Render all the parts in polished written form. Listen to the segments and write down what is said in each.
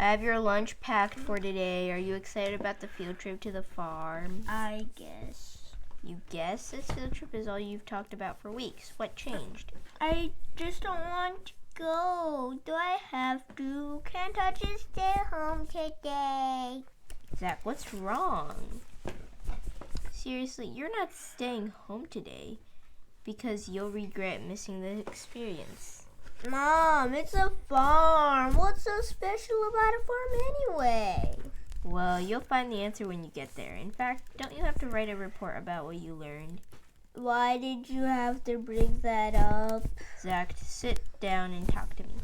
I have your lunch packed for today. Are you excited about the field trip to the farm? I guess. You guess this field trip is all you've talked about for weeks. What changed? I just don't want to go. Do I have to? Can't I just stay home today? Zach, what's wrong? Seriously, you're not staying home today because you'll regret missing the experience. Mom, it's a farm. What's so special about a farm anyway? Well, you'll find the answer when you get there. In fact, don't you have to write a report about what you learned? Why did you have to bring that up? Zach, sit down and talk to me.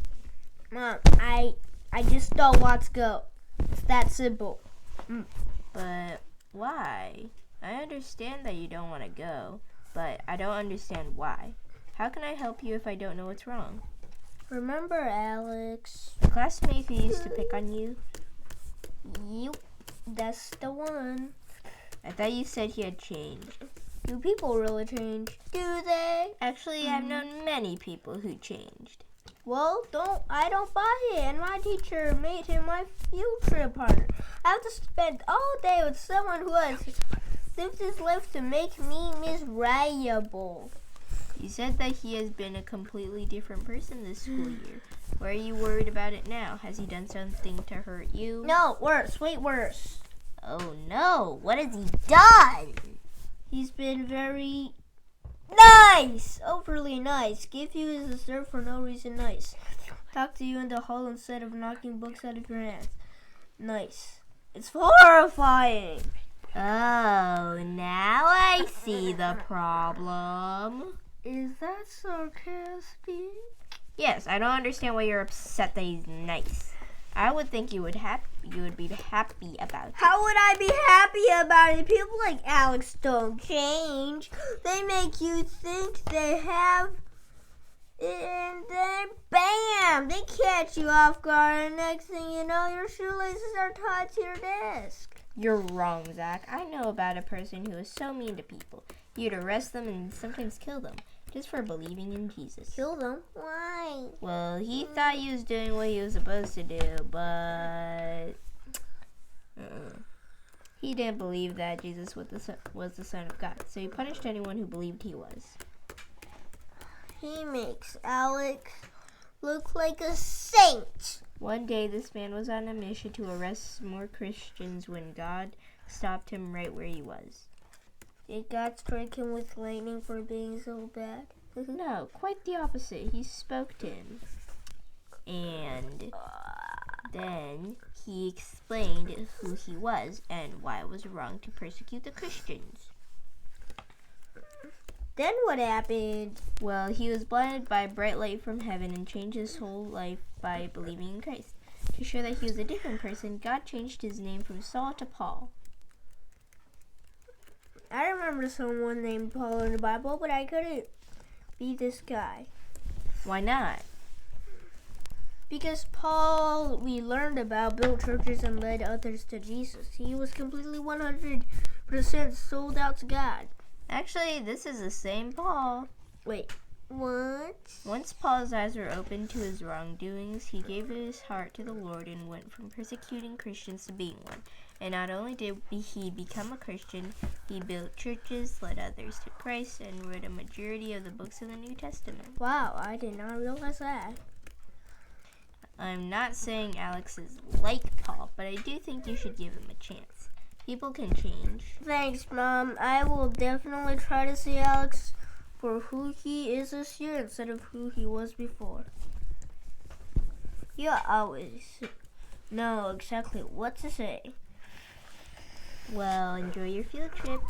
Mom, I just don't want to go. It's that simple. But why? I understand that you don't want to go, but I don't understand why. How can I help you if I don't know what's wrong? Remember Alex? The classmate who used to pick on you? Yep, that's the one. I thought you said he had changed. Do people really change? Do they? Actually, I've known many people who changed. Well, I don't buy it. And my teacher made him my field trip partner. I have to spend all day with someone who has lived his life to make me miserable. You said that he has been a completely different person this school year. Why are you worried about it now? Has he done something to hurt you? No, worse. Wait, worse. Oh no, what has he done? He's been very nice. Overly nice. Give you his dessert for no reason nice. Talk to you in the hall instead of knocking books out of your hands. Nice. It's horrifying. Oh, now I see the problem. Is that sarcastic? Yes, I don't understand why you're upset that he's nice. I would think you would be happy about it. How would I be happy about it? People like Alex don't change. They make you think they have, and then bam, they catch you off guard, and next thing you know, your shoelaces are tied to your desk. You're wrong, Zach. I know about a person who is so mean to people. You'd arrest them and sometimes kill them, just for believing in Jesus. Kill them? Why? Well, he thought he was doing what he was supposed to do, but he didn't believe that Jesus was the Son of God, so he punished anyone who believed he was. He makes Alex look like a saint. One day, this man was on a mission to arrest more Christians when God stopped him right where he was. Did God strike him with lightning for being so bad? No, quite the opposite. He spoke to him. And then he explained who he was and why it was wrong to persecute the Christians. Then what happened? Well, he was blinded by a bright light from heaven and changed his whole life by believing in Christ. To show that he was a different person, God changed his name from Saul to Paul. I remember someone named Paul in the Bible, but I couldn't be this guy. Why not? Because Paul, we learned about, built churches and led others to Jesus. He was completely 100% sold out to God. Actually, this is the same Paul. Wait, what? Once Paul's eyes were opened to his wrongdoings, he gave his heart to the Lord and went from persecuting Christians to being one. And not only did he become a Christian, he built churches, led others to Christ, and wrote a majority of the books of the New Testament. Wow, I did not realize that. I'm not saying Alex is like Paul, but I do think you should give him a chance. People can change. Thanks, Mom. I will definitely try to see Alex for who he is this year instead of who he was before. You always know exactly what to say. Well, enjoy your field trip.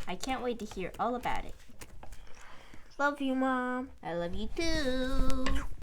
I can't wait to hear all about it. Love you, Mom. I love you too.